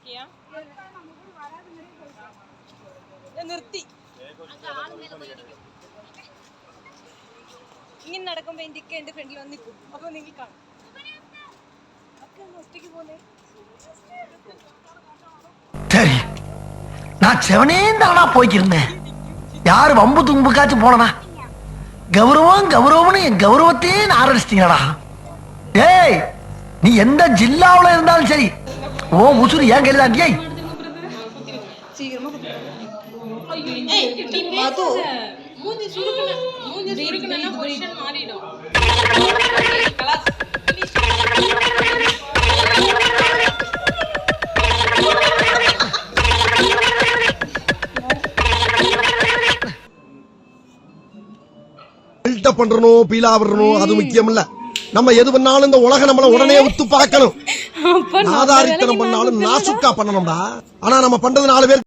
ஓகேயா? നിർത്തി. ഇങ്ങനെ നടക്കുമ്പോ ഇന്ത്യക്ക് എന്റെ ഫ്രണ്ടിൽ വന്ന് നിൽക്കും. അപ്പൊ നിങ്ങൾ കാണും. ഒറ്റയ്ക്ക് പോലെ சரி, நான் செவனேந்தானா போய்க்கிருந்தேன். யாரு வம்பு தும்புக்காச்சும் போனனா? கௌரவம் கௌரவம்னு என் கௌரவத்தையே ஆரம்பிச்சிட்டீங்களா? ஏய், நீ எந்த ஜில்லாவுல இருந்தாலும் சரி, ஓ முசுறு ஏன் கையில தாண்டியே? பில்டப் பண்றணும், பீலா விடணும், அது முக்கியம் இல்ல. நம்ம எது பண்ணாலும் இந்த உலக நம்மள உடனே உத்து பார்க்கணும். ஆதாரித்தனம் பண்ணாலும் நாசுக்கா பண்ணணும்டா. ஆனா நம்ம பண்றது 4 பேர்